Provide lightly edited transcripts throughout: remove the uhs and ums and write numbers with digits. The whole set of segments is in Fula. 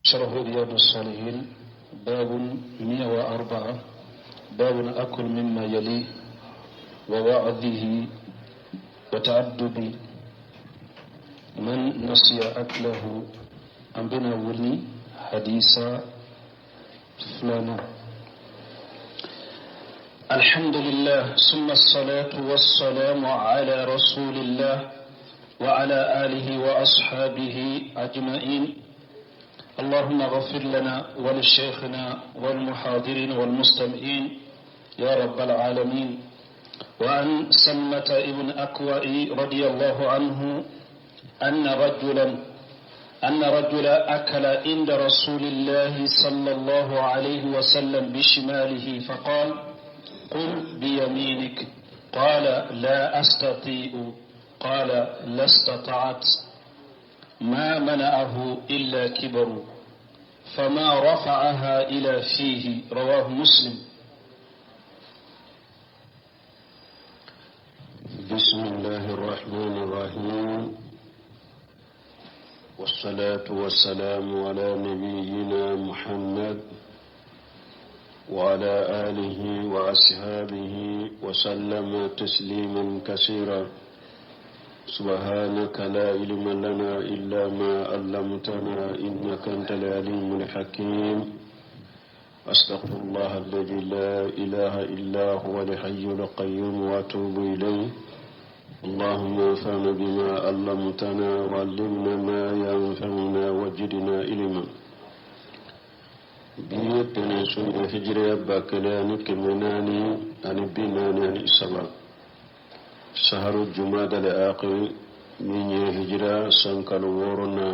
شرح رياض الصالحين باب 104 باب أكل مما يليه ووعظه وتعدد من نسي أكله أنبنا ولي حديث فلانا. الحمد لله ثم الصلاة والسلام على رسول الله وعلى آله وأصحابه أجمعين. اللهم اغفر لنا ولشيخنا والمحاضرين والمستمعين يا رب العالمين. وعن سلمة ابن أكوع رضي الله عنه أن رجلا أكل عند رسول الله صلى الله عليه وسلم بشماله فقال قل بيمينك. قال لا أستطيع. قال لا استطعت. ما منعه إلا كبر فما رفعها إلى فيه. رواه مسلم. بسم الله الرحمن الرحيم والصلاة والسلام على نبينا محمد وعلى آله وأصحابه وسلم تسليما كثيرا. سبحانك لا علم لنا إلا ما علمتنا إنك أنت العليم الحكيم. أستغفر الله الذي لا إله إلا هو الحي القيوم وأتوب إليه. اللهم انفعنا بما علمتنا وعلمنا ما ينفعنا وزدنا علما. بيتنا سورة هجرة باكلاني كمناني أن بناني عن السبع شهر الجماد الآخر من هجرة سنكال ورنا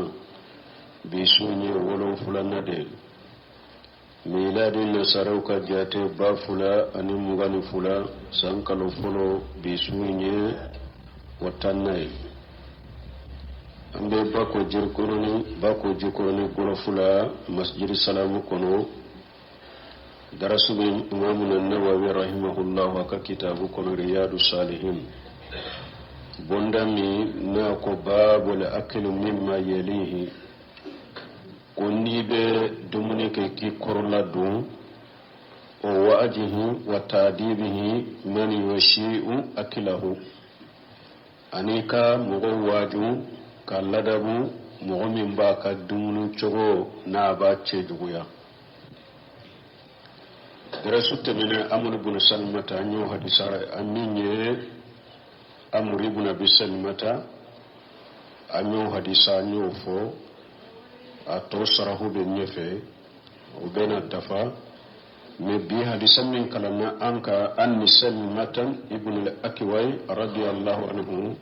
بسوني ولو فلان دي ميلاد نصاروك جاتي بافلا أن مغاني فلا سنكال فلو بسوني وطنائي ambe bako jikoroni goro fula masjid salamu kono darasu be imamu an-Nawawi rahimahullahu aka kitabu kono riyadu salihin bondami na ko babul aklu mimma yalihi konni be dumuni ke ki korla dum o wa'ajihi wa tadibihi man yashi'u akilahu anika mugo waju kalladabu mogo min ba ka dumunu cogo na ba ce juguya. Dara sutte mene amur ibn Salmata anyo hadisa aminye amur ibn Abi Salmata anyo hadisa anyo fo ato sarahu be nyefe o bena dafa me bi hadisa min kalana anka anni Salmatan ibn al-Akwai radiyallahu anhu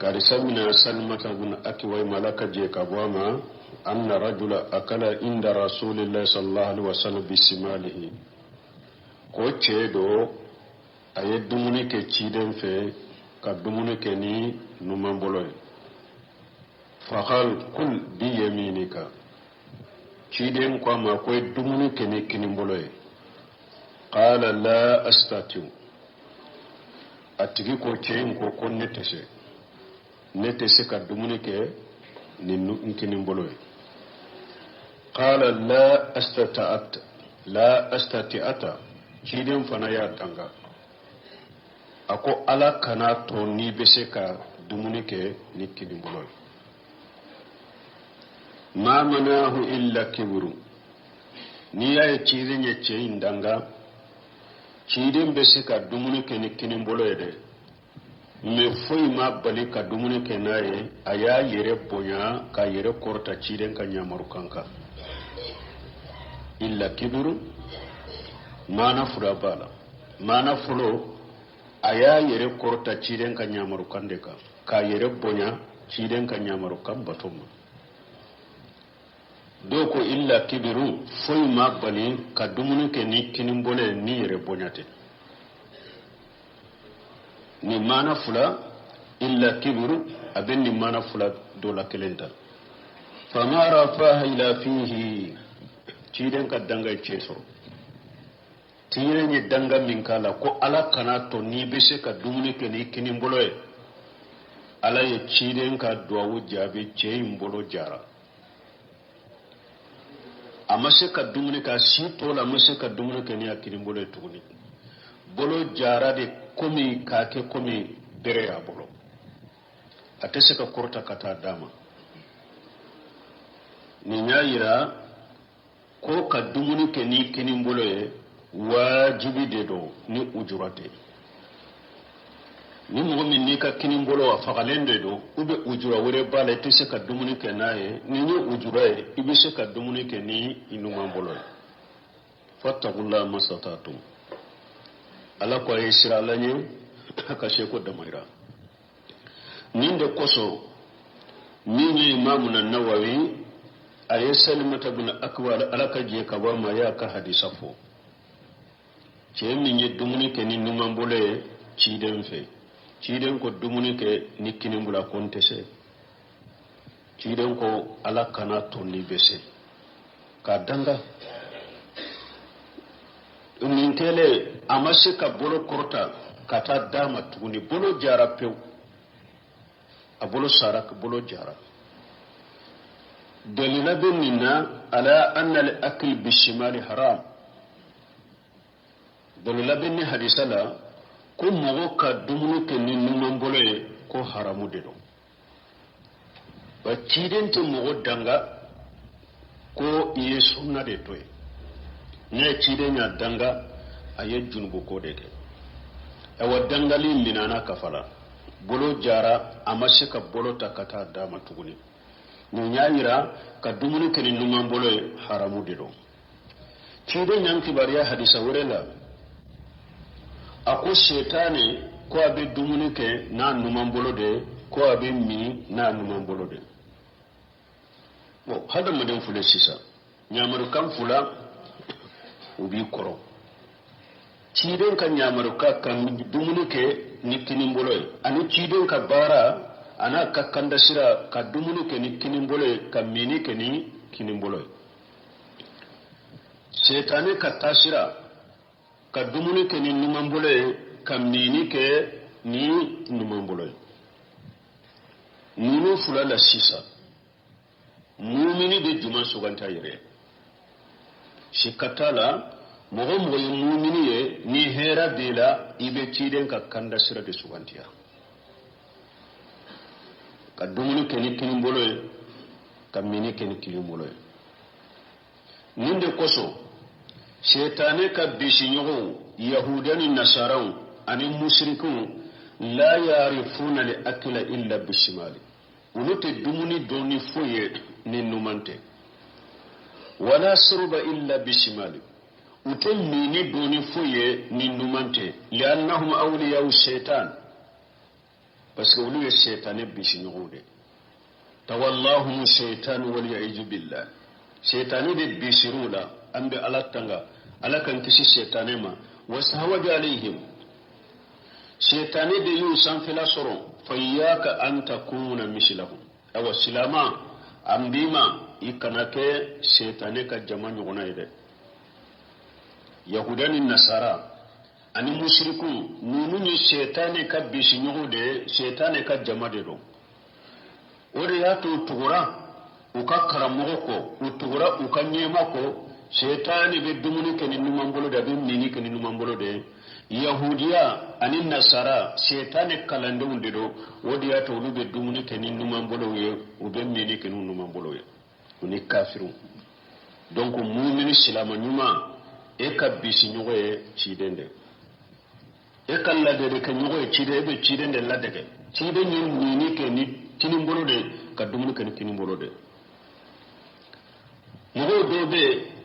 kari samina Salmata bin Akwai malaka je kabwama anna rajula akala inda rasulillahi sallallahu alaihi wasallam bisimalihi ko cedo aye dumuni ke ciden fe ka dumuni ke ni numamboloy faqal kul bi yaminika ciden ko ma ko dumuni ke ni kinimboloy qala la astati atigi ko ceen ko konne tese nete se ka dumuni ke ni nkini mbolo qala la astati'ata kidin fana ya tanga ako ala kana to ni be se ka dumuni ke ni kini mbolo ma manahu illa kibru ni ya kidin ya ce indanga kidin be se ka dumuni ke ni kini mbolo de me foyi ma bali ka dumuni ke naye aya yere bonya ka yere korta ciden ka nyamaru kanka illa kibru mana fura bala mana fulo aya yere korta ciden ka nyamaru kande ka yere bonya ciden ka nyamaru kan batuma doko illa kibru foyi ma bali ka dumuni ke ni kinin bole ni yere bonyate ni mana fula illa kibru abin ni mana fula dola kelenta fama rafaha ila fihi ciden ka danga ceso tire ni danga min kala ko ala kana to ni bese ka dumuni ke ni kinin boloye ala ye ciden ka duwawu jabi ceyin bolo jara amase ka dumuni ka sito la amase ka dumuni ke ni akini bolo tuguni bolo jara de komi ka ke komi bere ya bolo atese ka korta kata dama ni nyayira ko ka dumuni ke ni kini bolo ye wajibi de do ni ujurate ni mo min ni ka kini bolo wa fagalende do ube ujura wore bala tese ka dumuni ke naye ni ni ujura ye ibe se ka dumuni ke ni inuma bolo fattaqullaha masatatum ala ko ay sira lañu ka sheko da mayra ninde koso ni imamu an-nawawi ay salimata bin akwal alaka je ka ba ma ya ka hadisa fo ce min ye dumuni ke ni numa bolo ci den fe ci den ko dumuni ke ni kinin bula kontese ci den ko ala kana tonni bese ka danga min tele amase ka bolo korta kata dama tuguni bolo jara pew a bolo sarak bolo jara dalila binna ala anna al-akl bishimali haram dalila binni hadisala ko mogo ka dumuni ke ni numan bolo ye ko haramu de do ba cidente mogo danga ko iye sunna de toye ne cide nya danga aye junubu ko de ke awa dangali minana kafala bolo jara amase ka bolo takata dama tuguni ni nyayira ka dumuni ke ni numan bolo ye haramu de do cide nyam kibariya hadisa wurela ako shetane ko abe dumuni ke na numan bolo de ko abe mi na numan bolo de bo hada madan fule sisa nyamaru kan fula ubi koro ciden ka nyamaru ka kan dumuni ke ni kinin bolo ani ciden ka bara ana ka kanda sira ka dumuni ke ni kinin bolo ka mini ke ni kinin bolo shetane ka tasira ka dumuni ke ni numan bolo ka mini ke ni numan bolo nunu fula la sisa mumini de juma suganta yere shikatala mogo mogo ye mumini ye ni hera dela ibe ciden ka kanda sira de sugantiya ka dumuni ke ni kinin bolo ka mini ke ni kinin bolo ninde koso shetane ka bishi nyogo yahudani nasaraw ani mushrikun la yarifuna li akla illa bishimali unote dumuni doni foye ni numante wala surba illa bishimali utem mini doni foye ni numante liannahum awliya shaytan parce que wulu shaytané bishi nyogode tawallahum shaytan wal ya'iju billah shaytané de bishirula ambe alatanga alakan kisi shaytané ma washawaja alaihim shaytané de yu sanfila soron fayyaka an takuna mislahu awa silama ambima ikanake shaytané ka jama nyogona ide yahudani nasara ani mushrikun nunu ni shaytané ka bishi nyogode shaytané ka jama de do ore ya to tugura uka karamogo ko utugura uka nyema ko shaytané be dumuni ke ni numambolo da be mini ke ni numambolo de yahudiya ani nasara shaytané kalande unde do wodi ya to be dumuni ke ni numambolo ye ube mini ke ni numambolo ye uni kafiru donc mu'mini silama nyuma e ka bisi nyugo ye chidende e kala de ke nyugo ye chide be chidende la dege chide nyi mini ke ni kinimbolo de ka dumuni ke ni kinimbolo de mugo do be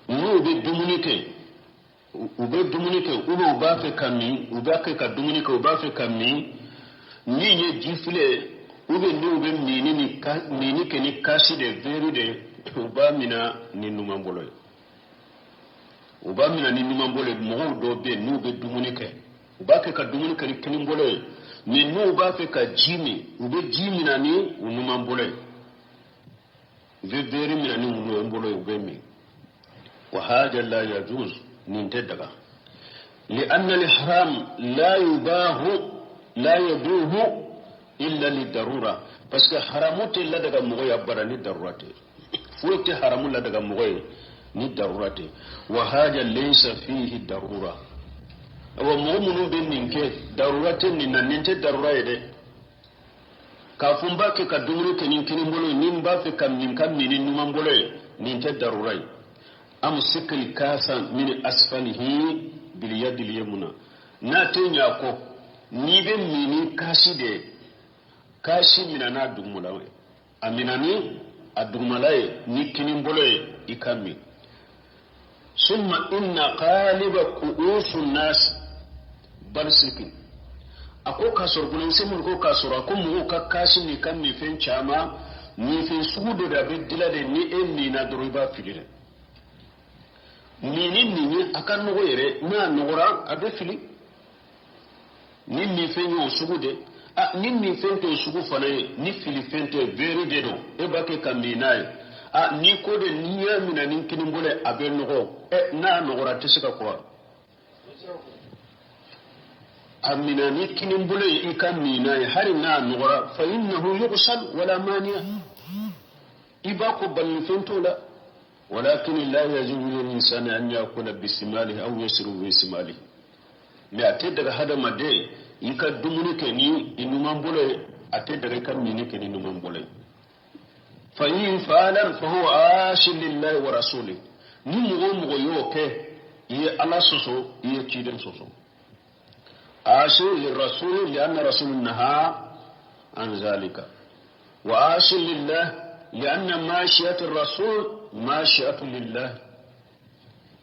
mu be dumuni ke ube dumuni ke ube uba fe kami uba ke ka dumuni ke uba fe kami ni nye jifile ube ni ube mini ke ni kashi de veru de uba mina ni numambolo uba mina ni numambolo mugo do be nu be dumuni ke uba ke ka dumuni ke ni kinimbolo ni nu uba fe ka jimi ube jimi na ni numambolo ube veru mina ni numambolo ube mi وهذا لا يجوز ننتدغا لأن الإحرام لا يبوه إلا للضرورة بس حراموت لا دغا مغوي أبرا للضرورة فويت حرامو لا دغا مغوي ni darurate wa haja laysa fihi darura awa mu'minu bin ninke darurate ni naninte darura yede ka fumba ke ka dumuru ke nin kini mbolo nin ba fe kam nin kam ni numan mbolo ninte darurai am sikil kasan min asfalihi bil yadi al yamna na tenya ko ni be mini kashi mina na dumulawe aminani adumalaye ni kini mbolo ikami summa inna qaliba ku'usun nas barsikin ako kasor bulan sai mun ko kasora ko mu ka kashi ni kan mi fen chama ni fen sudo da bidila de ni en ni na duriba filire ni akan no yere na nora abe fili ni fen yo sugude ni fen to sugu fanaye ni fili fen to beri de do e bake kan mi nayi ni ko de ni ya mina nin kinin bole abe no na nora tisika ko amina ni kinin bule ikan mina hari na nugura fa innahu yughsal wala maniya ibaqu bal fintola walakin la yajibu lil insani an yakula bisimalihi aw yasru bisimalihi me ate daga hada made ika dumuni ke ni inuman bule ate daga kan mini ke ni inuman bule fa in fa'ala fa huwa ashil lillahi wa rasulihi ni mugo yoke yi ala soso yi kiden soso آشر للرسول لأن رسول نهى عن ذلك وآشر لله لأن ماشية الرسول ماشية لله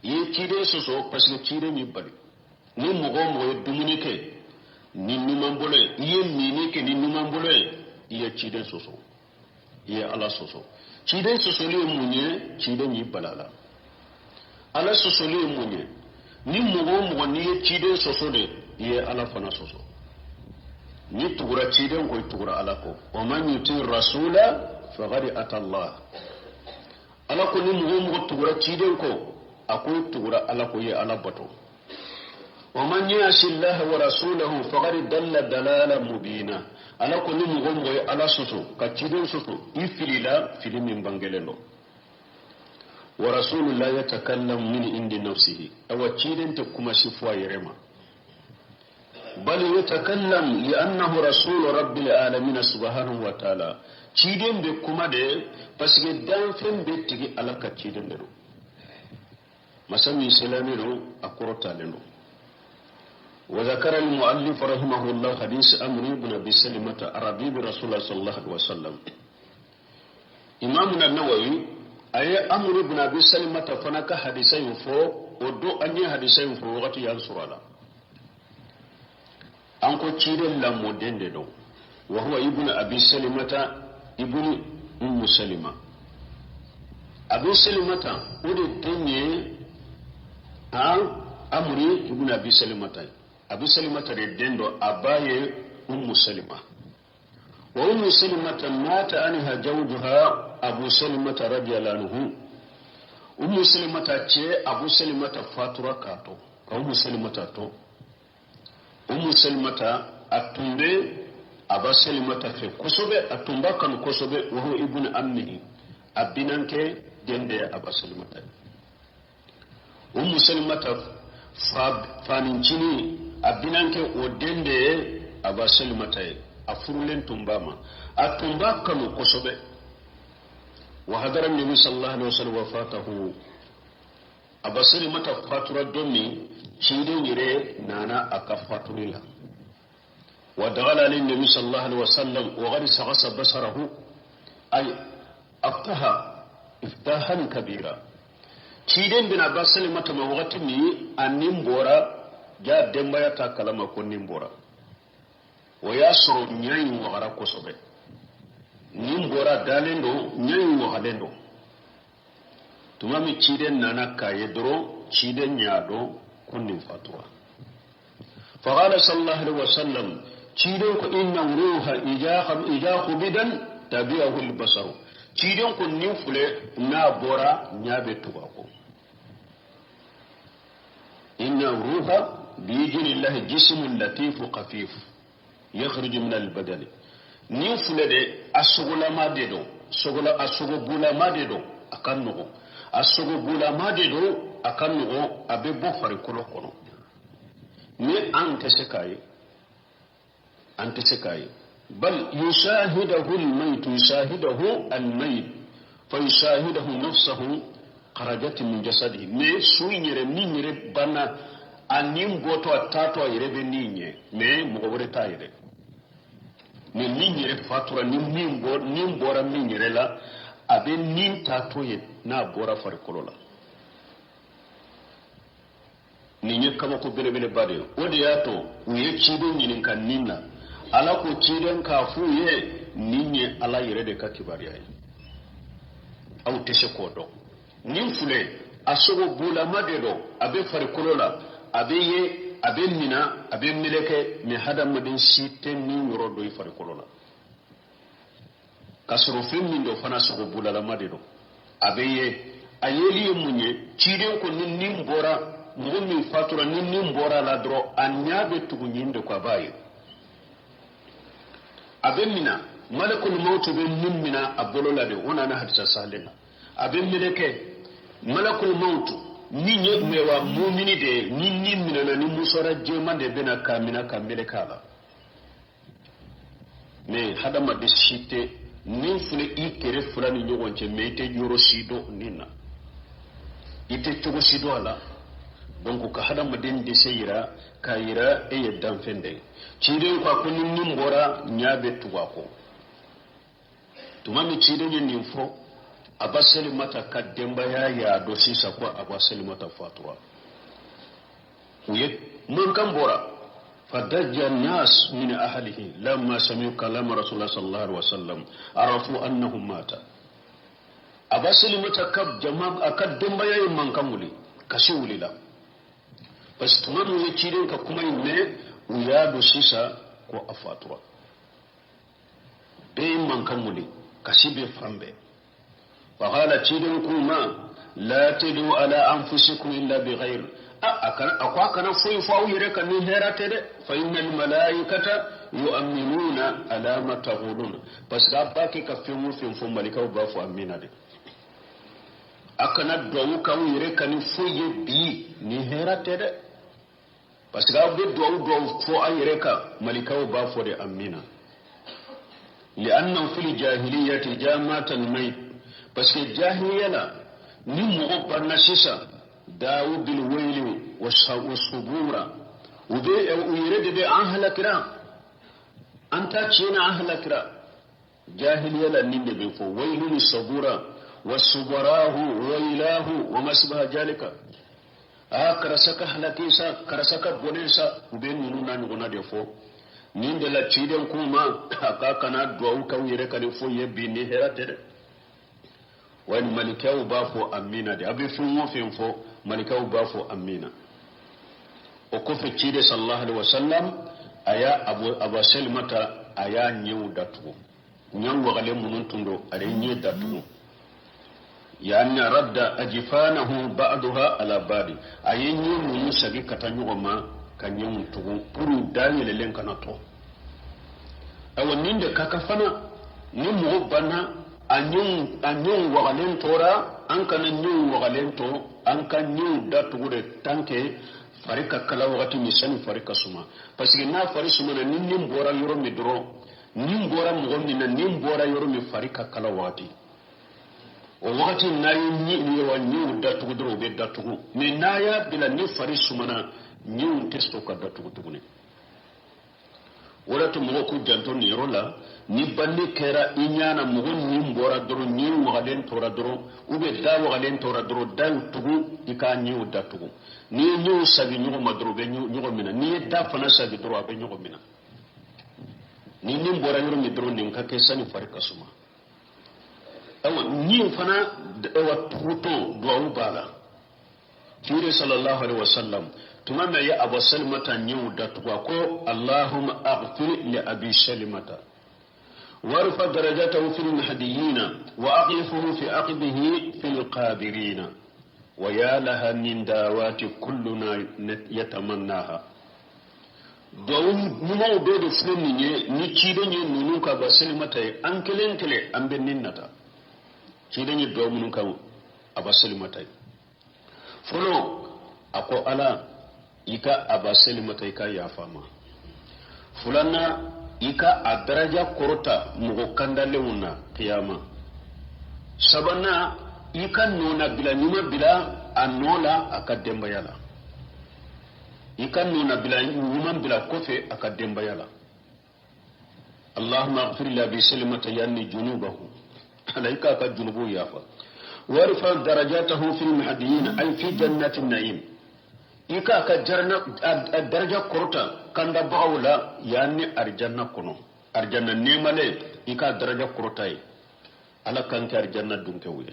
يكيدي سوسو بس يكيدي نبالي نمغم ويدومنيك ننمان بولي يمينيك ننمان بولي يكيدي سوسو يألا سوسو كيدي سوسو لي مونيه كيدي نبالالا ألا سوسو لي مونيه نمغم ونيه سوسو دي ye ala fana soso ni tugura ciden ko tugura ala ko wa man yuti rasula faqad ata Allah ala ko ni mu tugura ciden ko akoy tugura ala ko ye ala bato wa man yashi Allah wa rasulahu faqad dalla dalalan mubina ala ko ni mu ye ala soso ka ciden soso ifilila filimin bangelelo wa rasulullah yatakallam min indi nafsihi awa ciden ta kuma shifwa yerema بل يتكلم لأنه رسول رب العالمين سبحانه وتعالى تشيدين بكما دي بس جدان فين بيتي على كتشيدين دو مسمي سلامي دو أقرطا لنو وذكر المؤلف رحمه الله حديث أمر بن أبي سلمة عربي برسول الله صلى الله عليه وسلم إمامنا النووي أي أمر بن أبي سلمة فنك حديثين فوق ودو أني حديثين فوق وقت ينصر الله anko ciden la modende do wa huwa ibnu abi salimata ibnu salima abi salimata ode tenye amri ibnu abi salimata de dendo abaye salima wa salimata mata anha zawjuha abu salimata radiyallahu anhu salimata ce abu salimata fatura kato ka salimata to salimata atumbe aba salimata fe kosobe atumba kan kosobe wo ibnu ammihi abinanke dende aba salimata salimata fanincini abinanke o dende aba salimata afurulen tumbama atumba kan kosobe wa hadara nabi sallallahu alaihi wasallam wafatahu aba salimata fatura donni shidin yire nana aka faturila wa dagala lin nabi sallallahu alaihi wasallam wa gari sagasa basarahu ay iftahan kabira shidin bin aba salimata ma wakati mi annin bora ja demba ya ta kalama ko nin bora wa yasru nyayin wa gara kosobe nin bora dalendo nyayin wa halendo tumami ciden nana kaye doro ciden nyado kunnin fatuwa faqala sallallahu alaihi wasallam ciden ko inna ruha ijahu bidan tabi'ahu al-basar ciden ko nin fule na bora nyabe tuba ko inna ruha bi'idhnillahi jismun latifun khafif yakhruju min al-badani nin fule de asugula madedo sugula asugo bula madedo akan nugo asogo bula made do akanno abe bo fari kolo kono ni ante sekai bal yushahidahu al-mayt yushahidahu al-mayt fa yushahidahu nafsuhu kharajat min jasadihi me suinyere ninyere bana anim goto atato yerebe ninye me mo wore tayde ni ninyere fatura nim bora ninyere la abe nin tato ye na bora fari kolola ninye kama ko bele bade odi yato uye chido nyinin kan ninna ala ko chiden ka fuye ninye ala yerede ka kibari ay aw tese ko do nin fule asogo bula madedo abe fari kolola abe mina abe meleke mi hadam madin siten ni yoro do fari kolola kasoro femmin do fana sogo bula la madedo abe ayeli munye chiden ko nin bora ngumi fatura nin bora la dro anyabe tugunyinde kwa baye abin mina malakul mautu bin mummina abdullah de ona na hadisa salina abin mileke malakul mautu ni mewa mu'mini de ni mina na ni musora jema de bena kamina kamile kala me hadama de shite ni fule ikere fulani nyogonche mete yoro sido nina ite tugo sido ala donc ka hadama den de seyira kayira e yeddan fende ciden ko ko nin bora nyabe tuwa ko tumami ciden yin fo abasali mata kaddemba ya do sisa ko abasali mata fatura uye mun kan bora fadajja nas min ahlihi lamma sami'u kalam rasulullah sallallahu alaihi wasallam arafu annahu mata abasali mata kab jama'a kaddemba ya man kan muli kashi wulila bas tumanu ya ciden ka kuma ne uya do sisa ko afatura be man kan muli kasibe fambe fa hala ciden kuma la tadu ala anfusikum illa bighair akwa kana fuifa uyire kan ni herate de fa innal malaikata yu'minuna ala ma taqulun bas da baki ka fimu fo malika ba fu amina de akana do ka uyire kan fuye bi ni herate de parce que abu do fo ayire ka malika ba fo de amina li'anna fil jahiliyyati jama'atan mayt parce que jahiliyala ni mo barna sisa dawu bil wayli was-subura ube uyire de an halakira anta cina an halakira jahiliyala ni de be fo waylu sabura was-subarahu waylahu wa masbaha jalika karasaka halakisa karasaka bonesa ube nuna ngona defo ninde la chiden kuma aka kana duau ka yire ka defo yebi ni herate wani malikaw bafo amina de abi fumo fo malikaw bafo amina o ko fe chide sallallahu alaihi wasallam aya abu salmata aya nyew datu nyango gale munun tundo are nye datu yani radda ajifanahu ba'daha ala badi ayenyi mun sagi katanyo ma kanyen tugu puru daniel len kana to awonin de kakafana ni mo bana anyun wagalen tora an kana nyun wagalen to an kan nyun datu de tanke farika kala wakati misani farika suma parce que na fari suma na nin bora yoro mi dro nin bora mo na nin bora yoro mi farika kala wakati o wakati na ni wa ni datu dro be datu me na ya bila ni fari sumana ni testo ka datu ne wala to mo ko janto ni rola ni banni kera inyana mo ni mbora dro ni walen tora dro ube da walen tora dro dan tugu ika ni datu ni sabi ni ma dro be ni mina ni da fana sabi dro abe ni mina ni mbora yoro mi dro ni ka ke sani fari kasuma awa ni fana wa tuto do bala kire sallallahu alaihi wasallam tumama ya abu salmata nyu datwa ko allahumma aghfir li abi salmata warfa darajatahu fil mahdiyina wa aghlifuhu fi aqbihi fil qadirina wa ya laha min dawati kulluna yatamannaha do mo do fulni ni cido ni nunu ka ba salmata an kelenkele an benninata ci dañu do mun kaw aba salimata folo ako ala ika aba salimata ika ya fama fulanna ika a daraja korota mugo kandalewuna qiyama sabana ika nona bila nyuma bila anola akademba yala ika nona bila nyuma bila kofe akademba yala اللهم اغفر لي بسلمة يعني جنوبه عليك كجنوبه يافا وارفع درجاته في المهديين أي في جنة النعيم إيكا كجرنا الدرجة كرتا كان دبعولا يعني أرجنا كنو أرجنا نيمالي إيكا درجة كرتاي على كان كأرجنا دونكوي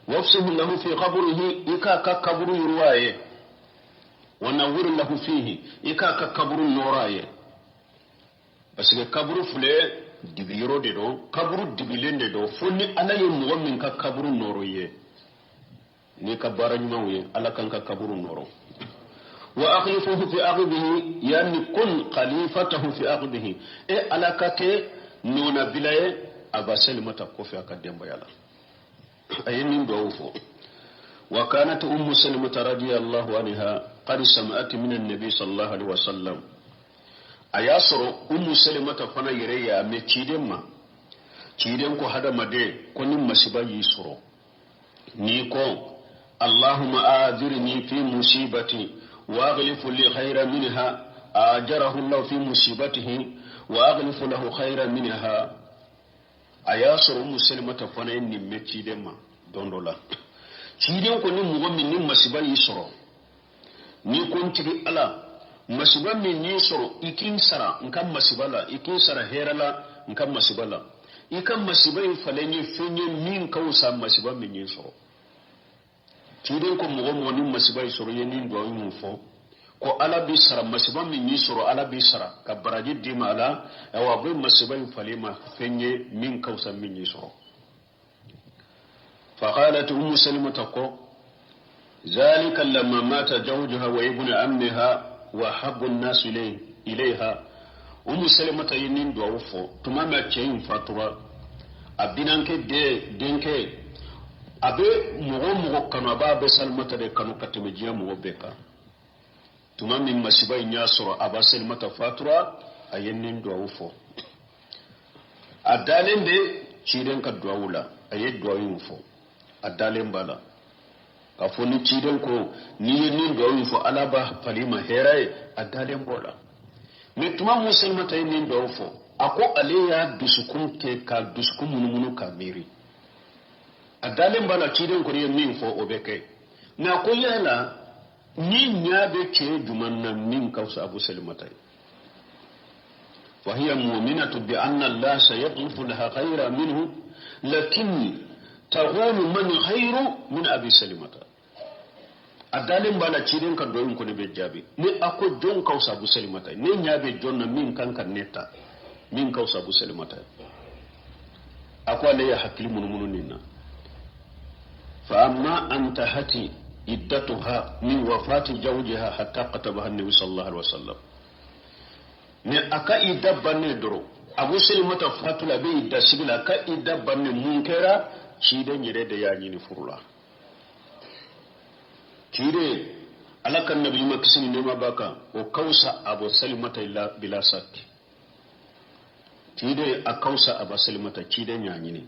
وافسه له في قبره إيكا كقبر يرواي ونور له فيه إيكا كقبر نوراي parce que kaburu fule dibiro de do kaburu dibilende do fonni ala ye mo min ka kaburu noro ye ni ka baranyuma ye ala kan ka kaburu noro wa akhlifuhu fi aqibihi yani kun khalifatahu fi aqibihi e ala ka ke nona bilaye abasel mata ko fi akademba yala ayini do fo wa kanat ummu salimah radiyallahu anha qad sama'at min an-nabi sallallahu alaihi wasallam ayasoro ummu salimata fana yere ya me ciden ko hada made ko nim masiba yi soro ni ko allahumma adirni fi musibati wa aghlif li khayra minha ajarahu allah fi musibatihi wa aghlif lahu khayra minha ayasoro ummu salimata fana ni me dondola ciden ko nim mo min nim masiba yi soro ni kon tigi ala masiba min ni soro ikin sara nkam masibala ikin sara herala nkam masibala ikan masiba falenye fenye min kausa masiba min ni soro tidin ko mo ni masiba soro yenin do yin fo ko ala bi sara masiba min ni soro ala bi sara ka baraji di mala e wa bi masiba falema fenye min kausa min ni soro fa qalat ummu salimata ko zalika lamma mata zawjuha wa ibnu ammiha وحب الناس إليها سلمة ينين دوفو تماما تشين فاتوا أبينانك دينك أبي مغو كانوا أبا بسلمة دي كانوا كتمجيا مغو بكا تماما مسيبا ينياسر أبا سلمة فاتوا أينين دوفو أدالين دي چيرين كدواولا أيد دواوينفو أدالين بالا kafoni ciden ko ni do fo alaba palima heraye adalen bola me tuma musulma tay nin do fo ako aleya dusukun ke ka dusukun munumunu ka miri adalen bala ciden ko min fo obeke na ko yala ni nyabe ke jumanna min kausa abu salima tay wa hiya mu'minatu bi anna allah sayadhifu laha khayra minhu lakin taghulu man khayru min abi salimata adalin bala cirin ka doyin ko ne be jabi ni ako jon kausa bu salimata ne nyabe jonna min kankan neta min kausa bu salimata akwa le ya hakili munumunu ninna fa amma anta hati iddatuha min wafati zawjiha hatta qatabaha an-nabi sallallahu alaihi wasallam ne aka idabban ne doro abu salimata fatula be idda sibila ka idabban ne munkera ci da nyire da yanyi ni furula kire alakan nabi makisini nema baka o kausa abu salimata illa bila sakki kire a kausa abu salimata kide nyanyi ne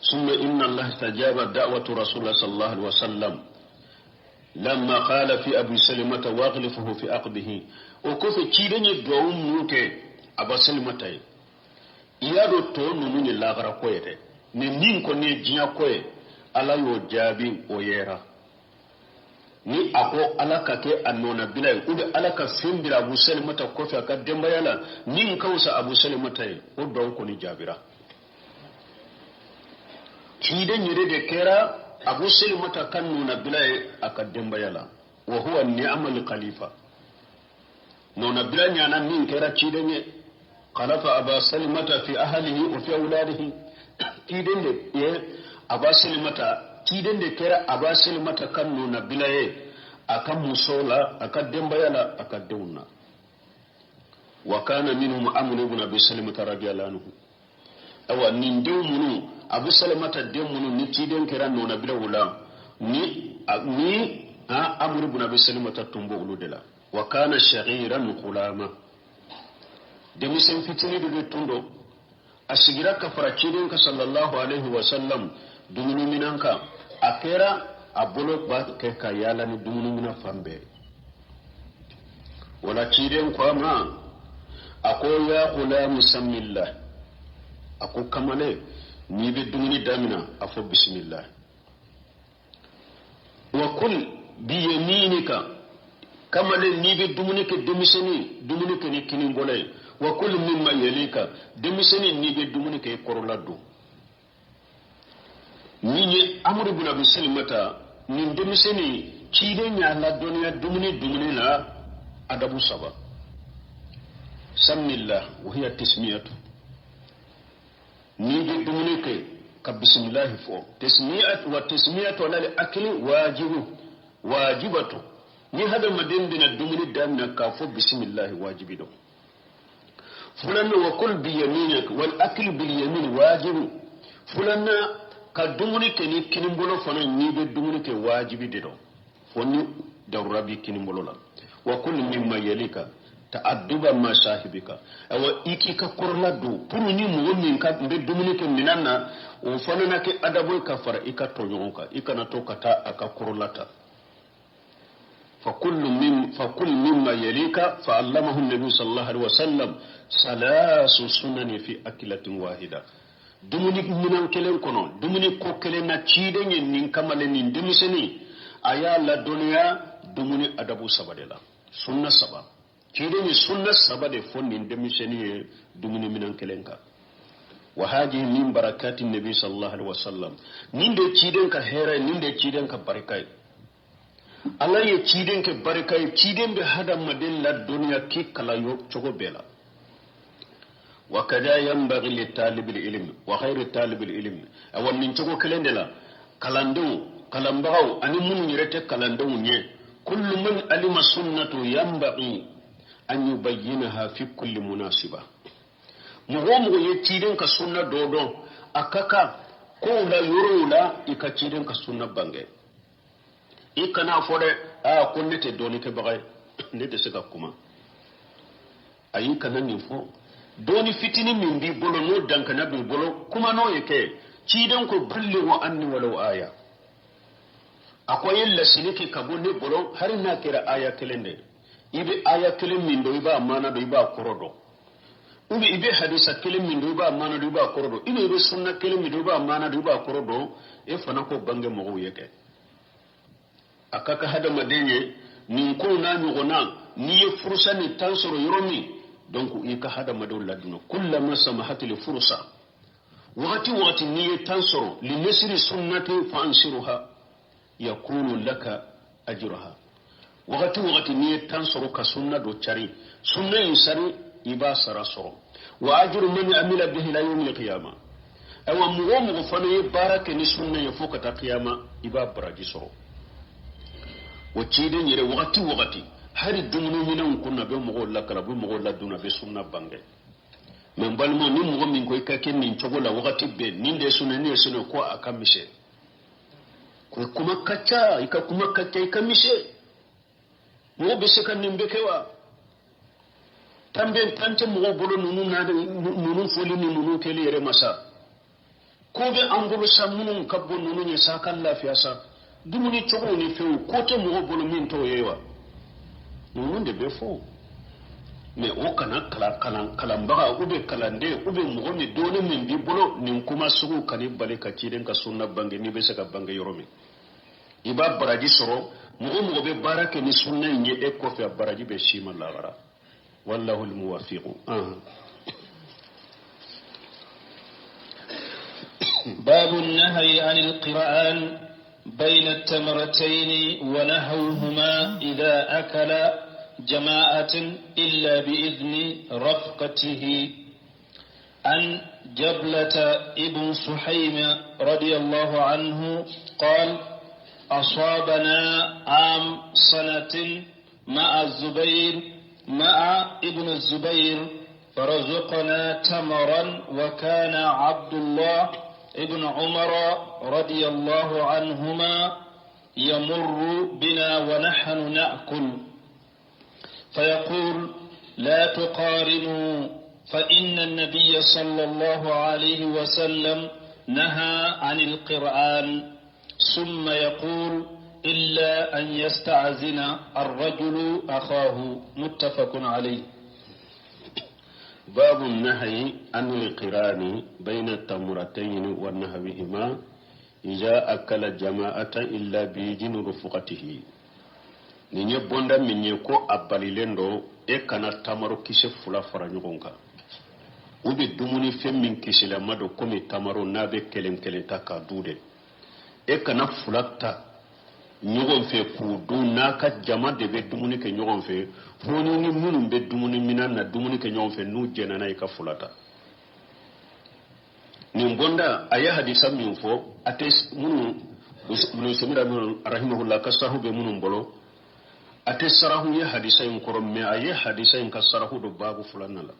summa inna allah tajaba da'watu rasulullah sallallahu alaihi wasallam lamma qala fi abu salimata waghlifuhu fi aqdihi o ko fe kide ne dowum muke abu salimata iya do to nunu ni lagara koyete ne nin ko ne jinya koye ala yo jabi o yera ni ako alaka ke annona bilay ube alaka fimbira abu salimata kofi aka dembayala nin kausa abu salimata o don ko ni jabira kide nyire de kera abu salimata kan nona bilay aka dembayala wa huwa ni'mal khalifa nona bilay nyana nin kera kide nye khalafa abu salimata fi ahlihi wa fi auladihi kide de ye abu salimata kiden de kera abasil mata kanno na bilaye akan musola akan dembayala akan deuna wa kana minhum amr ibn abi salim radiyallahu anhu awa nin dew munu abu salamata dew munu ni tiden kera nona bila wula ni amru ibn abi salamata tumbo uludela wa kana shaghiran qulama de misen fitini de tundo asigira ka farakidin ka sallallahu alaihi wasallam dumunu minanka akera abolo ba ke ka yala ni dumunu mina fambe wala kiden ko ma ako ya qulamu samillah ako kamale ni be dumuni damina afo bismillah wa kul bi yaminika kamale ni be dumuni ke demiseni dumuni ke ni kinin bolay wa kul mimma yalika demiseni ni be dumuni ke korolado ni amru ibn abi salimata ni demiseni kide nya la doniya dumuni la adabu saba samillah wa hiya tasmiyatu ni be dumuni ke ka bismillah fo tasmiyatu ala al-akli wajibatu ni hada madendina dumuni damna ka fo bismillah wajibido fulanna wa kul bi yaminik wal akl bil yamin wajib fulanna ka dumuni ke ni kinimbolo fana ni be dumuni ke wajibi de do fonni dawrabi kinimbolo la wa kul mimma yalika ta'adduba ma sahibika awa iki ka korla do pour ni mo min ka be dumuni ke minanna o fana na ke adabu ka fara ika to yonka ikana to kata aka korlata فكل مما يليك فعلمه النبي صلى الله عليه وسلم 3 سنن في أكلة واحدة dumuni minan kelen kono dumuni ko kelen na cide nyen nin kamale nin demiseni aya la doniya dumuni adabu sabadela sunna saba cide ni sunna sabade fon nin demiseni dumuni minan kelen ka wa hadhihi min barakati nabi sallallahu alaihi wasallam nin de ciden ka hera nin de ciden ka barakai Allah ye ciden ke barakai ciden be hada madin la duniya ki kala yo chogo bela wa kada yanbaghi li talibil ilm wa ghayri talibil ilm awan min chogo kelendela kalambaw ani mun yirete kalandaw nye kullu man alima sunnatu yanbaghi an yubayyinaha fi kulli munasiba mugo ye ciden ka sunna dodo akaka ko la yorula ika ciden ka sunna bange ikana fode ko nete doni ke bagay nete seka kuma ayi kana ni fo doni fitini min bi bolo no dankana bi bolo kuma no yake cidan ko balle wa anni walau aya akoy la siniki kabone bolo har na kira aya kelende ibe aya kelen min do iba mana do iba korodo ubi ibe hadisa kelen min do iba mana do iba korodo ibe sunna kelen min do iba mana do iba korodo e fana ko bange mo yake akaka hada madenye nin ko na nyugona ni ye fursa ni tansoro yoromi donc ika hada madol ladino kullama samahat li fursa waqti ni ye tansoro li nasri sunnati fa ansiruha yakunu laka ajruha waqti ni ye tansoro ka sunna do chari sunna yusari iba sarasoro wa ajru man amila bihi la yawm al-qiyamah awa mugo fana ye baraka ni sunna ye foka ta qiyama iba baraji soro waciden yere wakati hari dumunu minan kunna be mo la kala be mo la duna be sunna bange men balmo ni mo min ko ikake nin chogola wakati be ninde sunna ni sunna ko akamise ko kuma kacha ikamise mo be se kan nimbe kewa tambe tante mo bolo nunu na nunu foli ni nunu kele yere masa ko be angolo samunun kabbo nunu ni sakan lafiya sa dumuni chogo ni few kote mo bolo min to yewa nunu de be fo me o kana kalambaga ube kalande ube mo mi dole min bi bolo nin kuma sugu kani bale ka ciden ka sunna bange ni be se ka bange yoromi iba baraji soro mo be barake ni sunna nye e ko fe baraji be shima la gara wallahu almuwaffiq باب النهي عن القرآن بين التمرتين ونهوهما إذا أكل جماعة إلا بإذن رفقته. عن جبلة ابن سحيم رضي الله عنه قال: أصابنا عام سنة مع ابن الزبير فرزقنا تمرا وكان عبد الله ابن عمر رضي الله عنهما يمر بنا ونحن نأكل فيقول لا تقارنوا فإن النبي صلى الله عليه وسلم نهى عن القرآن ثم يقول إلا أن يستعزن الرجل أخاه متفق عليه. باب النهي عن القران بين التمرتين ونحوهما إذا أكل جماعة إلا بإذن رفقته. ni bonda minye ko abalilendo e kana tamaro kise fula fara nyonga ubi dumuni femmin kisila mado komi tamaro nabe kelen taka dude e kana fulata nyogon fe ku du naka jama de be dumuni ke nyogon fe foni ni munum be dumuni minan na dumuni ke nyogon fe nu jena na ka fulata ni bonda aya hadisa min fo ates munu sumira rahimahullah kasahu be munum bolo ate sarahu ya hadisa yin korom me aye hadisa yin kasarahu do babu fulanna la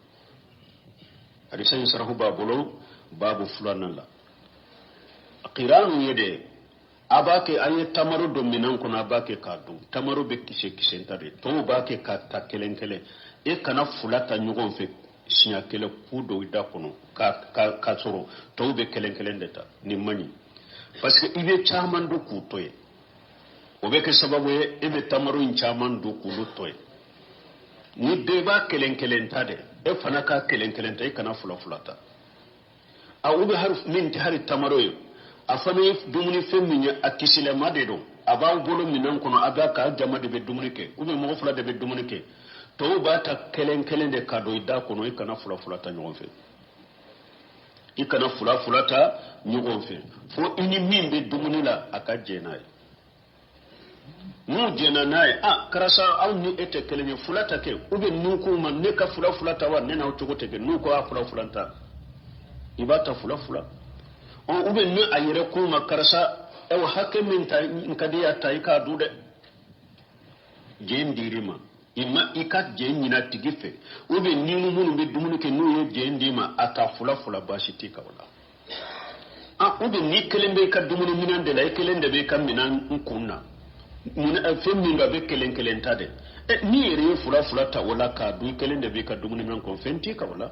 hadisa yin sarahu babulo babu fulanna la qiranu yede abake aye tamaru do minan kuna abake kadu tamaru be kise ntade to bake kata kelenkele e kana fulata nyugon fe sinya kele kudo ida kono ka soro to be kelenkele ndeta ni mani parce que ibe chaman do kutoye obeke sababu ebe tamaru inchaman do kulutoy ni beba kelenkelentade e fanaka kelenkelenta kana fulata a ube harf min hari tamaru afani dumuni feminya akisile madedo abaw bolo minan kono abaka jamade be dumunike ube mo fula de be dumunike to ba ta kelenkelende kado ida kono kana fulata nyonfe ikana fulata nyonfe fo ini mimbe dumunila akajenai nu jena naye karasa au ni ete kelenya fulata ke ube nuku man ne ka fulata wa nena utogote ke nuko fulanta ibata fula on ube ne ayere kuma karasa ewa hake minta nkadiya taika dude jendirima imma ikat jenyina tigife ube ninu munu be dumunu ke nuye jendima ata fula bashitika wala ube ni kelembe ka dumunu minande la kelende be kam minan nkunna muna femmi nga be kelen tade ni yere fula ta wala ka du kelen de be ka dumuni men kon fenti ka wala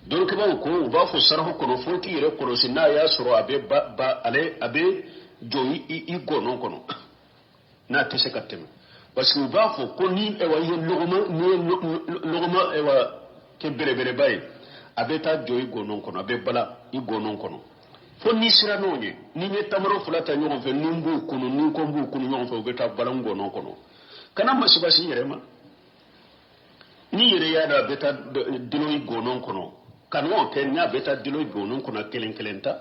donc ba ko ba fo sarho ko no fo ki yere ko sinna ya suro abe ba ale abe joyi i gonon kono na tese katem parce que ba fo ko ni e wa yo logoma e wa ke bere bay abe ta joyi gonon kono abe bala i gonon kono fo ni sira nonye ni me tamaro fulata nyon fe numbu kunu ni ko mbu kunu nyon fe obeta balango non kono kana masibasi yerema ni yere ya da beta diloy gonon kono kanwo ke nya beta diloy gonon kono kelenkelenta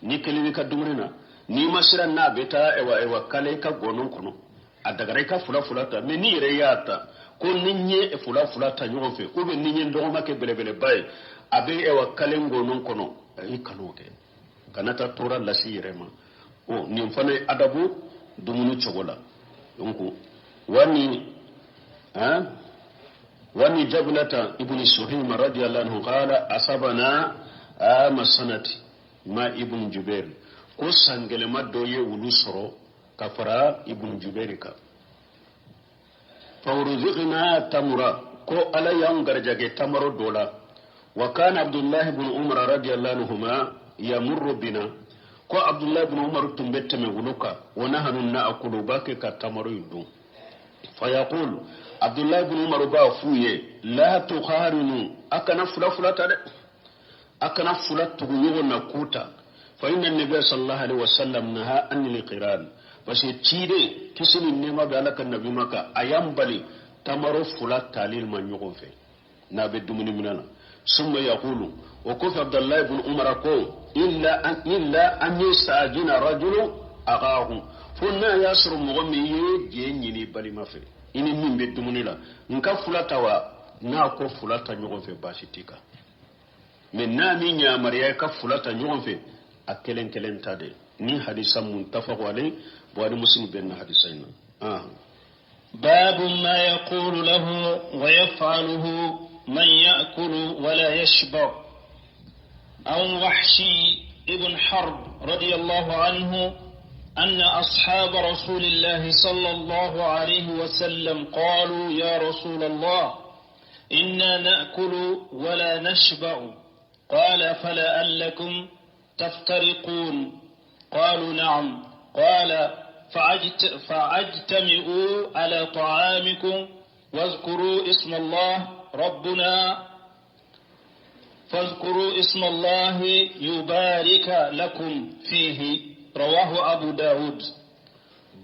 ni kelini ka dumrena ni masira na beta ewa kale ka gonon kono adagare ka fulata me ni yere ya ta ko ninye fulata nyon fe ko be ninye ndo ma ke belebele bay abe ewa kale gonon kono ikanoke kanata tora lasi yerema ni mfane adabu dumunu chogola donc wani jablata ibn suhaim radiyallahu anhu qala asabana masanati ma ibn jubair ko sangele maddo ye wulusoro kafara ibn jubair ka fawruziqna tamra ko ala yang garjage tamaro dola wa kana abdullah ibn umar radiyallahu anhuma yamurru bina ko abdullah ibn umar tumbette me wuluka wana hanun na akulu bake ka tamaru yundu fa yaqul abdullah ibn umar ba fuye la tukharinu akana fulata de akana fulatu yugo na kuta fa inna nabiy sallallahu alaihi wasallam naha an liqiran bashi tide kisini nema be alaka nabi maka ayambali tamaru fulata lil man yugo fe na be dumuni minana summa yaqulu وكف عبد الله بن عمر كو إلا أن يستعجن رجل أغاه فنا يسر مغمي جيني بالي ما في إني من بدمني لا نكا فلتا وا ناكو فلتا نيغون في باشيتيكا من نامي نيا مريا كا فلتا نيغون في أكلن تادي ni hadisa muntafaq alayhi wa muslim bin hadisayna باب ما يقول له ويفعله من يأكل ولا يشبع. عن وحشي ابن حرب رضي الله عنه أن أصحاب رسول الله صلى الله عليه وسلم قالوا يا رسول الله إنا نأكل ولا نشبع. قال فلعلكم تفترقون. قالوا نعم. قال فاجتمعوا على طعامكم واذكروا اسم الله فاذكروا اسم الله يبارك لكم فيه. رواه أبو داود.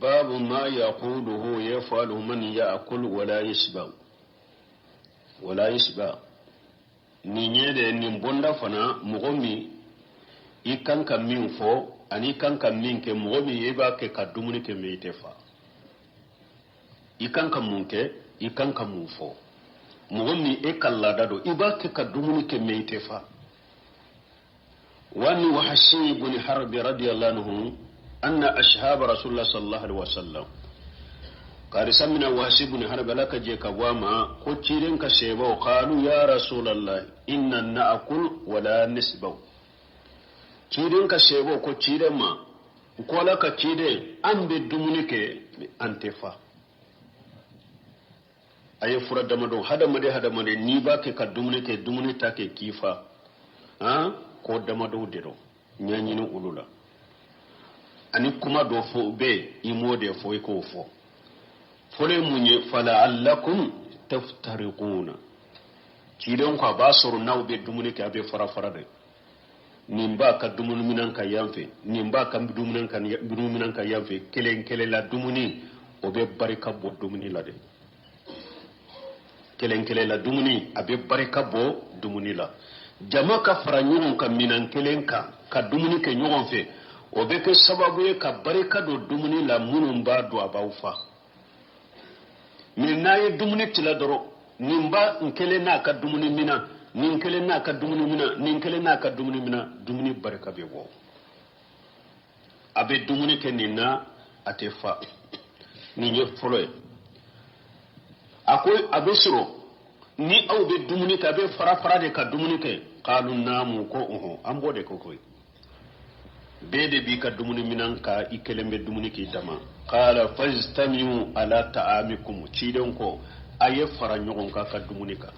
باب ما يقوله يفعل من يأكل ولا يشبع ninyede nin bonda fana mogomi ikan ka min fo ani kan ka min ke mogomi yeba ke ka dumuni ke meite fa ikan ka mun ke ikan ka mun fo mogomi e kallada do iba ke ka dumuni ke meite fa wani wahshi ibn harb radiyallahu anhu anna ashhab rasulullah sallallahu alaihi wasallam kari samina wahshi ibn harb laka je ka gwama ko ciren ka sheba qalu ya rasulullah inna na'kul wala nisba ciren ka sheba ko ciren ma ko laka cide an be dumuni ke antefa aye fura damado hadamade ni ba ke ka dumuni ke dumuni take kifa ha ko damado dero nyanyini ulula ani kuma do fo be imode fo ko fo fole munye fala allakum taftariquna kidon kwa basuru nawbe dumuni ka be fara de nimba ka dumuni minan ka yamfe nimba ka dumuni minan ka yamfe kele la dumuni obe barika bo dumuni la de kele la dumuni abe barika bo dumuni la jama ka fara nyugon ka minan kelen ka dumuni ke nyugon fe obe ke sababu ye ka barika do dumuni la munun ba do abaufa min naye dumuni tila doro nimba nkele na ka dumuni mina ninkele na ka dumuni mina ninkele na ka dumuni mina dumuni barika be wo abe dumuni ke nina atefa ni nye folo akoy abe suro ni aw be dumuni ka be fara de ka dumuni ke qalu namu ko ambode ko koy bede bi ka dumuni minan ka ikelembe dumuni ki dama qala fajtamiu ala ta'amikum cidon ko aye fara nyogon ka dumuni ka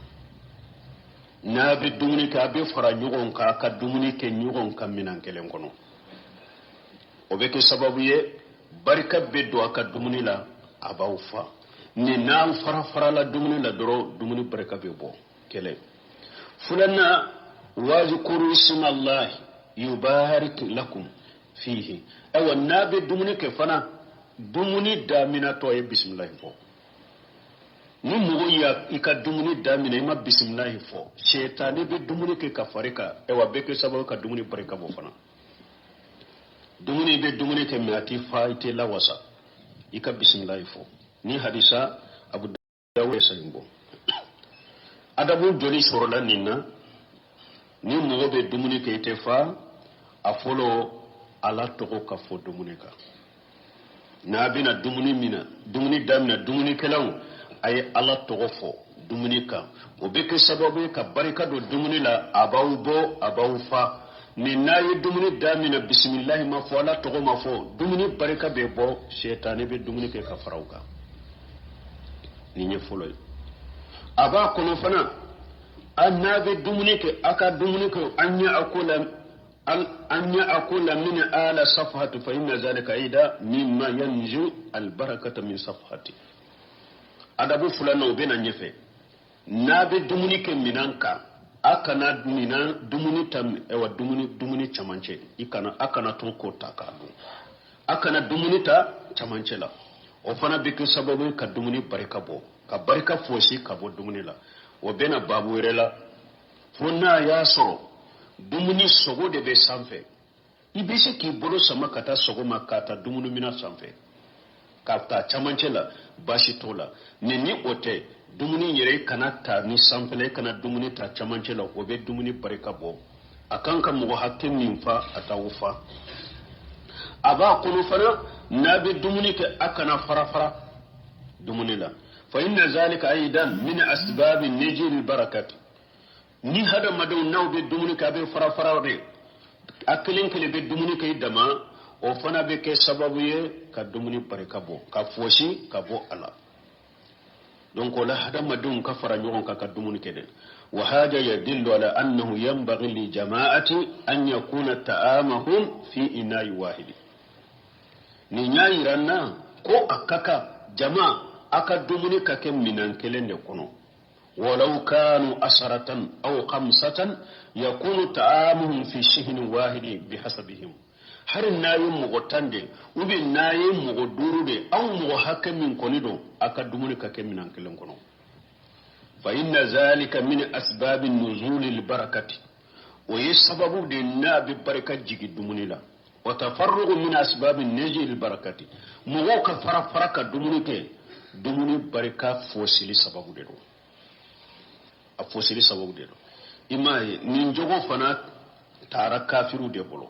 na be dumuni ka be fara nyogon ka dumuni ke nyogon ka minan kelen kono o be ke sababu ye barika be do ka dumuni la abawfa ni na fara la dumuni la doro dumuni barika be bo kele fulanna wazkuru ismallahi yubarik lakum fihi awa nabe dumuni ke fana dumuni damina to e bismillah fo ni mugo ya ika dumuni damina ima bismillah fo shaytan be dumuni ke kafarika ewa be ke sababu ka dumuni barika bo fana dumuni be dumuni ke miati faite la wasa ika bismillah fo ni hadisa abu dawud sayimbo adabu joli sorola ninna ni mugo be dumuni ke tefa afolo ala togo ka fo dumuni ka na bina dumuni mina dumuni damina dumuni kelaw ay ala togo fo dumuni ka o be ke sababu ka barika do dumuni la abaw fa ni nayi dumuni damina bismillah ma fo ala togo ma fo dumuni barika be bo shaytan be dumuni ke ka farawka ni nye folo aba kono fana annabi dumuni ke aka dumuni ko anya akula min ala safhati fa inna zalika ida mimma yanju albarakata min safhati adabu fulana obena nyefe nabe dumuni ke minanka akana mina dumuni tam ewa dumuni chamanche akana tonko takadu akana dumuni ta chamanche la o fana biko sababu ka dumuni barika bo ka barika fosi ka bo dumuni la obena babu werela fonna ya soro dumuni sogo de be sanfɛ ibise ki bolo sama kata sogo makata dumuni mina sanfɛ kata chamancɛ la bashi tola ni ote dumuni yɛrɛ kana ta ni sanfɛla kana dumuni ta chamancɛ la o be dumuni barika bɔ akan ka mɔgɔ hakɛ min fa atawo fa aba kono fana na be dumuni kɛ akana fara dumuni la فإن ذلك أيضا من أسباب النجي البركة ni hada madaw naw be dumuni ka be fara fara de akelen kele be dumuni kay dama o fana be ke sababu ye ka dumuni baraka bo ka fosi ka bo ala donc la hada madaw ka fara nyon ka dumuni kede wa hada yadillu ala annahu yanbaghi li jama'ati an yakuna ta'amuhum fi ina'i wahid ni nyayi ranna ko akaka jama'a aka dumuni ka ke minan kelen de kono ولو كانوا 10 أو 5 يكون تعامهم في شهن واحد بحسبهم har nayin mugotande ubi nayin mugodurude aw mugo hakamin konido aka dumuni ka keminan kilen kono fa inna zalika min asbab an-nuzul al-barakati wa yasababu de nabi baraka jigi dumuni la wa tafarrugu min asbab an-najil al-barakati mugo ka faraka dumuni ke dumuni baraka fosili sababu de do a fosili sababu de do imaye nin jogo fana tara kafiru de bolo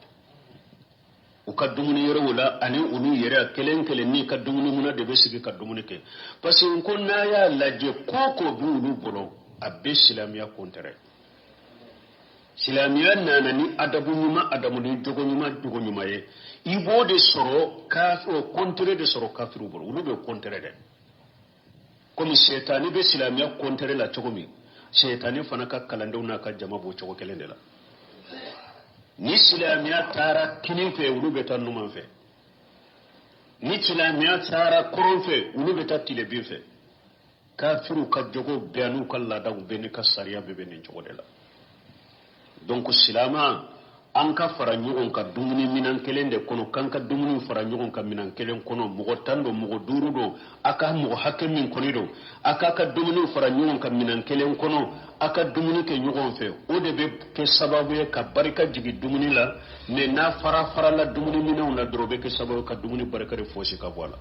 u ka dumuni yere wala ani ulu yere kelen ni ka dumuni muna de besigi ka dumuni ke parce que ko na ya laje koko bi ulu bolo abbe islamiya kontere islamiya nana ni adabu nyuma adamu ni jogo nyuma ye ibo de soro kafiro kontere de soro kafiru bolo ulu be kontere de comme shetani be islamiya kontere la chogomi shetani fana ka kalandew na ka jama bo chogo kelende la ni silamiya tara kinin fe ulu beta numan fe ni silamiya tara koron fe ulu beta tile bin fe kafiru ka jogo benu kala da beni ka sariya be beni chogo de la donc silama an ka fara ɲɔgɔn ka dumuni minan kelen de kono kan ka dumuni fara ɲɔgɔn ka minan kelen kono mɔgɔ 10 do mɔgɔ 5 do aka mɔgɔ hakɛ min kɔni do aka ka dumuni fara ɲɔgɔn ka minan kelen kono aka dumuni kɛ ɲɔgɔn fɛ o de bɛ kɛ sababu ye ka barika jigi dumuni la mais n'a fara la dumuni minanw la dɔrɔn bɛ kɛ sababu ka dumuni barika de fosi ka bɔ a la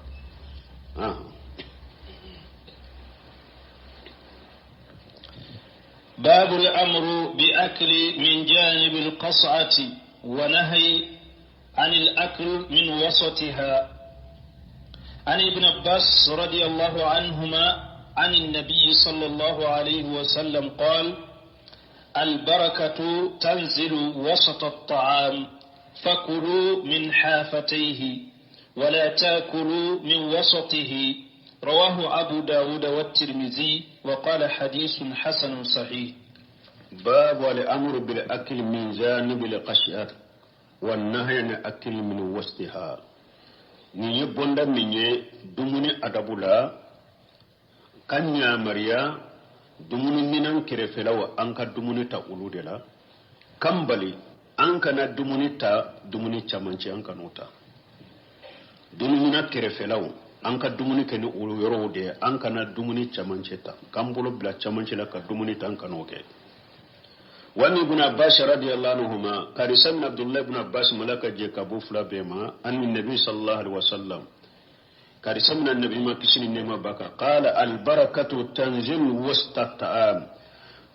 باب الأمر بأكل من جانب القصعة ونهي عن الأكل من وسطها. عن ابن عباس رضي الله عنهما عن النبي صلى الله عليه وسلم قال: البركة تنزل وسط الطعام فكلوا من حافتيه ولا تاكلوا من وسطه. رواه أبو داود والترمذي وقال حديث حسن صحيح. باب الأمر بالأكل من جانب القشعة والنهي عن الأكل من وسطها. ni bonda minye dumuni adabula kanya maria dumuni minan kerefela wa anka dumuni ta uludela kambali anka na dumuni ta dumuni chamanci anka nota dumuni na kerefela wa anka dumuni ke ni ulu yoro de anka na dumuni chamanci ta kambulo bla chamanci la ka dumuni ta anka noke wani ibn Abbas radiyallahu anhuma karisan Abdullah ibn Abbas malaka je kabu fula bema anni nabi sallallahu alaihi wasallam karisan nabi ma kisini nema baka qala al barakatu tanzilu wasta ta'am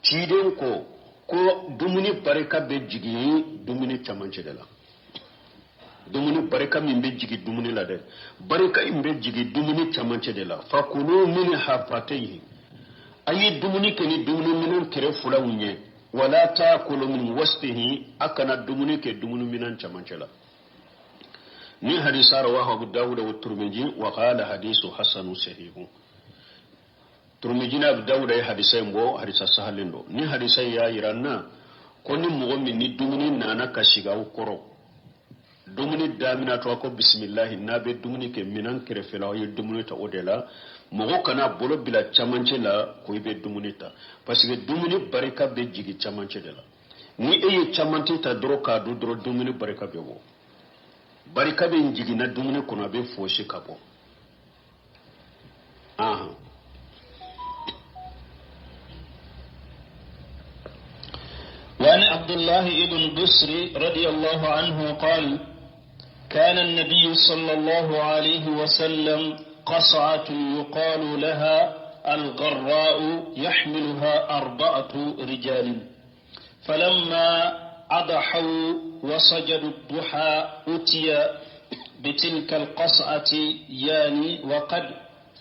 ciden ko dumuni baraka be jigi dumuni chamanche dala dumuni baraka min be jigi dumuni la de baraka imbe jigi dumuni chamanche dala fakulu min hafatayhi ayi dumuni keni dumuni minan kere fula unye wala taakulu min wasfihi akana dumuni ke dumuni minan chamanchela ni hadisa rawahu Abu Dawud wa Tirmidhi wa qala hadithu hasan sahih. Tirmidhi na Abu Dawud ay hadisa mbo hadisa sahalindo ni hadisa ya iranna koni mu'min ni dumuni nana kashiga ukoro dumuni damina to ko bismillah nabe dumuni ke minan kerefela y dumuni ta odela mogo kana bolo bila chamanche la ko ibe dumuni ta parce que dumuni barika be jigi chamanche de la ni eye chamanche ta dro ka do dro dumuni barika be wo barika be jigi na dumuni kono be foshi kabo وعن عبد الله بن بسر رضي الله عنه قال: كان النبي صلى الله عليه وسلم قصعة يقال لها الغراء يحملها 4 رجال، فلما أضحوا وسجدوا الضحى أتي بتلك القصعة يعني وقد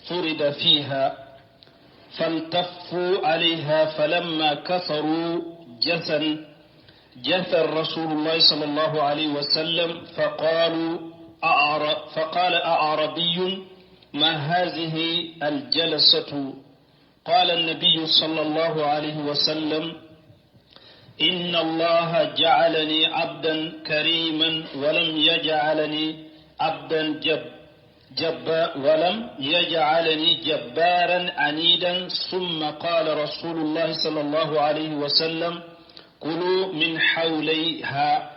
فرد فيها، فالتفوا عليها فلما كثروا جثى رسول الله صلى الله عليه وسلم فقال أعربي ما هذه الجلسة؟ قال النبي صلى الله عليه وسلم إن الله جعلني عبدا كريما ولم يجعلني جبارا عنيدا. ثم قال رسول الله صلى الله عليه وسلم كلوا من حوليها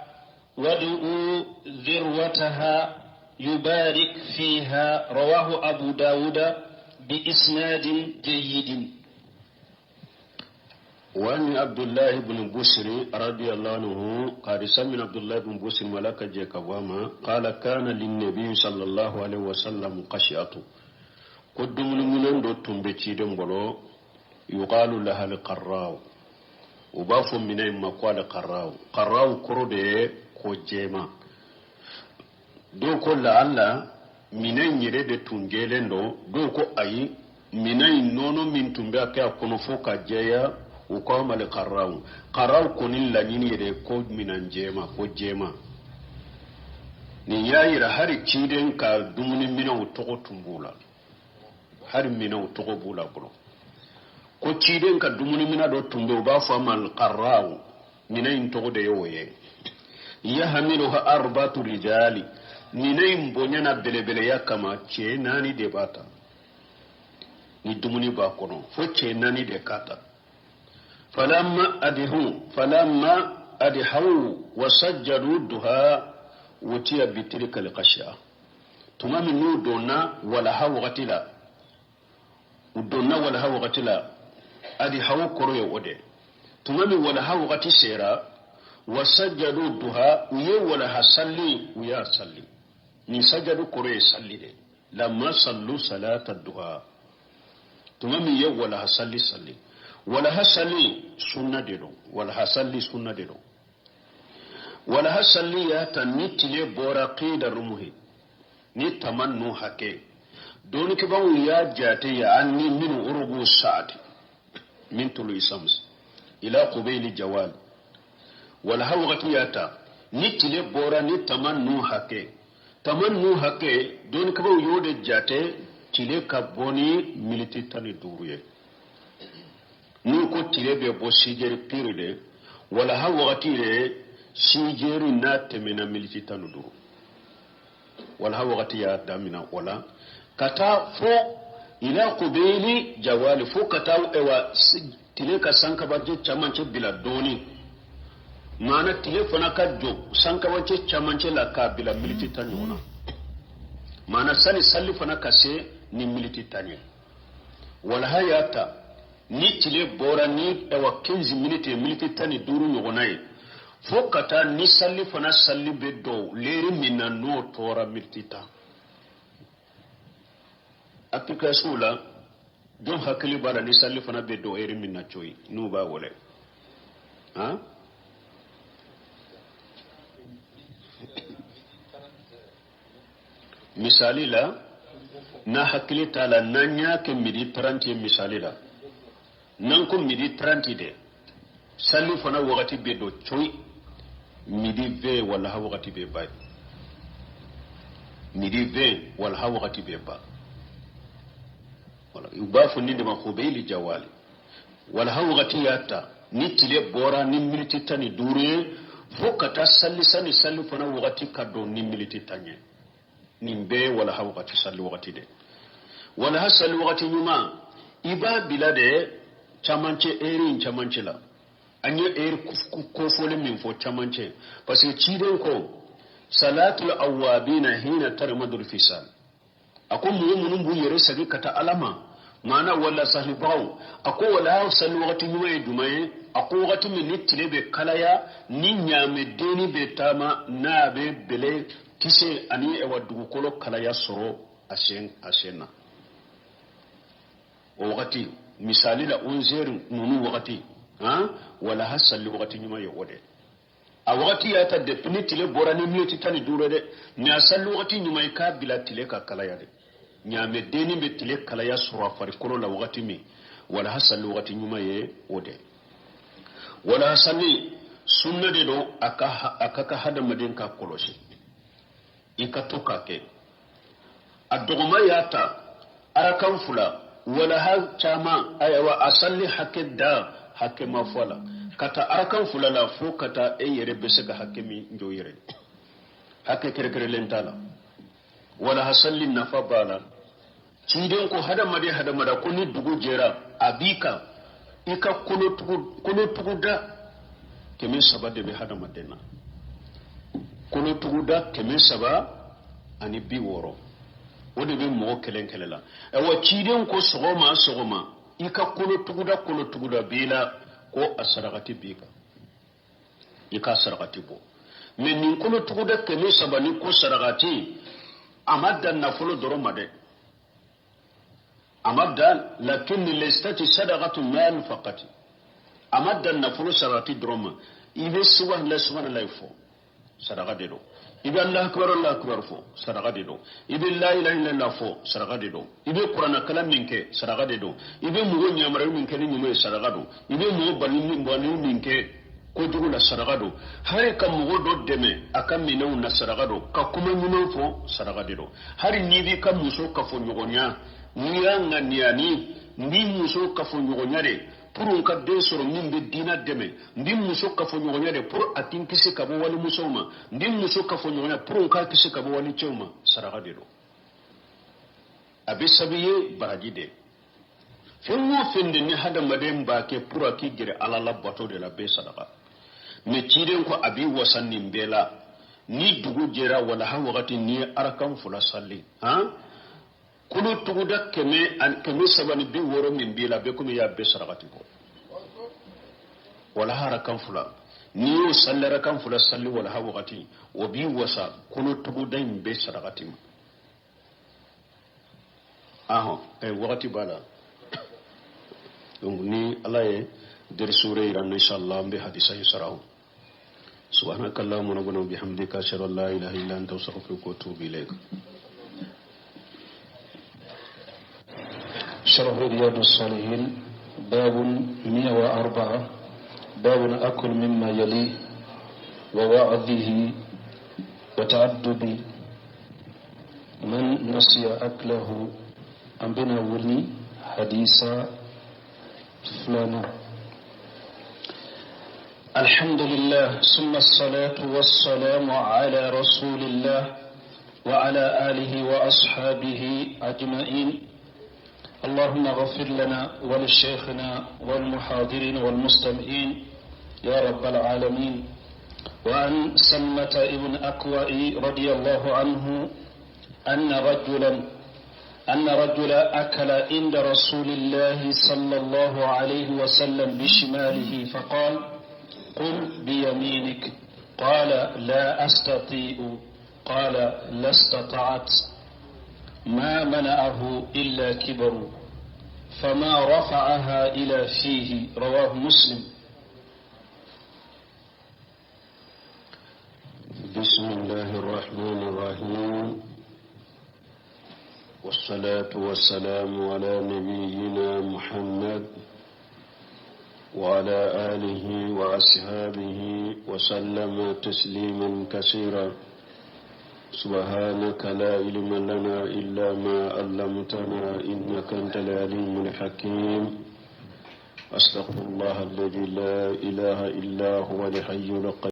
وادعوا ذروتها يبارك فيها. رواه أبو داود بإسناد جيد. وأن عبد الله بن بشر رضي الله عنه قال سمع عبد الله بن بشر ملك جيكواما قال كان للنبي صلى الله عليه وسلم قشعة قدم من دو تنبتي دنبلو يقال لها القراو وباف من ما قال قراو كرودي كوجيما دو كل الله من يريد تنجيلن دو كو أي من نونو من تنبأ كنفوك جيا ukoma le qarraw kunin la nyini de ko minan jema ko jema ni yayira hari ciden ka dumuni mina utoko tumbula hari mina utoko bula bro ko ciden ka dumuni mina do tumbe ba fa mal qarraw mina intoko de yoye yahmiluha arbatu rijali mina imbonya na belebele yakama che nani de bata ni dumuni ba kono fo che nani de kata فلما أدهوا وسجدوا الدهاء وتي بتلك القشعة تمام نو دونا ولا هو غتلا ودونا ولا هو غتلا أدهوا كروي ودي تمام ولا هو غتي سيرا وسجدوا الدهاء ولا هسلي ويا سلي ni sajadu كروي سلي دي لما صلوا صلاة الدهاء تمام ولا هسلي سلي ولا هسلي سنة دلو ولا هسلي سنة دلو ولا هسلي يتنتلي بورقيد الرمه نتمنو حكي دون كباو يا جاتي عني من أرغو الساعة من طلوع الشمس إلى قبيل الجوال ولا هوغتي ياتا نتلي بورا نتمنو حكي تمنو حكي دون كباو يود جاتي تلي كبوني ملتي تاني دوروye nuko tirebe bo sigeri piride wala ha wakati le sigeri na temena militi tanuduru wala ha wakati ya damina wala kata fo ila qubili jawali fo kata ewa tileka sanka baje chamanche bila doni mana tilefona kadjo sanka baje chamanche la ka bila militi tanuna mana sali fana kase ni militi tanye wala hayata ni tile bora ni ewa 15 minute tani duru nyogonaye fokata ni salli fana salli bedo leri mina no tora militita application la don hakili bara ni salli fana bedo eri minna choi nu ba wole ha misali la na hakili tala nanya ke midi 30 misali la nanko midi 30 de salli fana wakati be do choi midi 20 wala ha wakati be bay midi 20 wala ha wakati be ba wala yubafu ninde makubeili jawali wala ha wakati yata ni tile bora ni militi tani dure fokata salli fana wakati kado ni militi tanye nimbe wala ha wakati salli wakati de wala ha salli wakati nyuma iba bilade chamanche eri chamanche la anya eri ko fole min fo chamanche parce que chiden ko salatul awabina hina tarmadul fisal akon mu'minun bu yere sagi kata alama mana wala sahibaw ako wala sallu waqti nyume dumaye ako waqti min nitile be kalaya ni nyame deni be tama na be bele kise ani e wadu kolo kalaya soro ashena o waqti misali la unzeru nunu wakati wala hasali wakati nyuma yode a wakati ya ta definitely borani militi tani duro de ni asali wakati nyuma ka bila tile ka kala yade nyame deni be tile kala ya sura fari kolo la wakati mi wala hasalli wati nyuma ye ode wala hasalli sunna de do aka hada madin ka koloshi ikatoka ke adogoma yata arakan fula wala ha chama ayawa asalli hakida hakke mafala kata arakan fula la fo kata yere besega hakke mi njoyere hakke kere lentala wala hasalli nafa bala ciden ko hada mada ko ni dugu jera abika ika kono tuguda keme saba de be hada madena kono tuguda keme saba ani bi woro o de be mo kelela wa ciden ko sogoma ika kono tuguda bila ko asaragati bika ika saragati bo men nin kono tuguda keme saba ni ko saragati amadda nafolo doromade amadda lakin listati sadaqatu mal faqati amadda nafolo sarati doroma ibe subhanallahi fo sadaqa de do ibe allah akbar fo sadaqa de do ibe la ilaha illallah fo sadaqa de do ibe qur'ana kalam minke sadaqa de do ibe mugo nyamara minke ni nyume sadaqa do ibe mugo bani minke ko jugu la sadaqa do hari kam mugo do deme akam minaw na sadaqa do ka kuma nyume fo sadaqa de do hari ni bi kam muso ka fo nyogonya niyanga niyani ndi muso ka fo nyogonya de pour ka de soro min be dina deme ndi muso ka fo nyogonya de pour atin kisi ka bo wali muso ma ndi muso ka fo nyogonya pour ka kisi ka bo wali choma sadaqa de do abisabiye baraji de fenwo fende ni hada madem ba ke pour akigire ala la bato de la be sadaqa me ciden ko abi wasanni mbela ni dugu jera wala ha wakati ni arakan fula salli ha kulu tuguda keme sabani bi woro min bila be kuma ya be sarakati ko wala harakan fula ni yo sallara kan fula salli wala ha wakati o bi wasa kulu tuguda be sarakati aho wakati bala donc ni alaye der sure iran inshallah be hadisa yusrahu subhanakallahumma rabbana bihamdika ashhadu an la ilaha illa anta astaghfiruka wa atubu ilayk شرح رياض الصالحين باب 104 باب أكل مما يليه ووعظه وتعدب من نسي أكله أم بناولني حديث فلانا. الحمد لله ثم الصلاة والسلام على رسول الله وعلى آله وأصحابه أجمعين. اللهم اغفر لنا ولشيخنا والمحاضرين والمستمعين يا رب العالمين. وعن سلمة ابن أكوع رضي الله عنه أن رجلا أكل عند رسول الله صلى الله عليه وسلم بشماله فقال قل بيمينك قال لا أستطيع قال لا استطعت ما منعه إلا كبر فما رفعها إلى فيه رواه مسلم. بسم الله الرحمن الرحيم والصلاة والسلام على نبينا محمد وعلى آله وأصحابه وسلم تسليما كثيرا. سبحانك لا علم لنا إلا ما علمتنا إنك أنت العليم الحكيم. أستغفر الله الذي لا إله إلا هو الحي القيوم.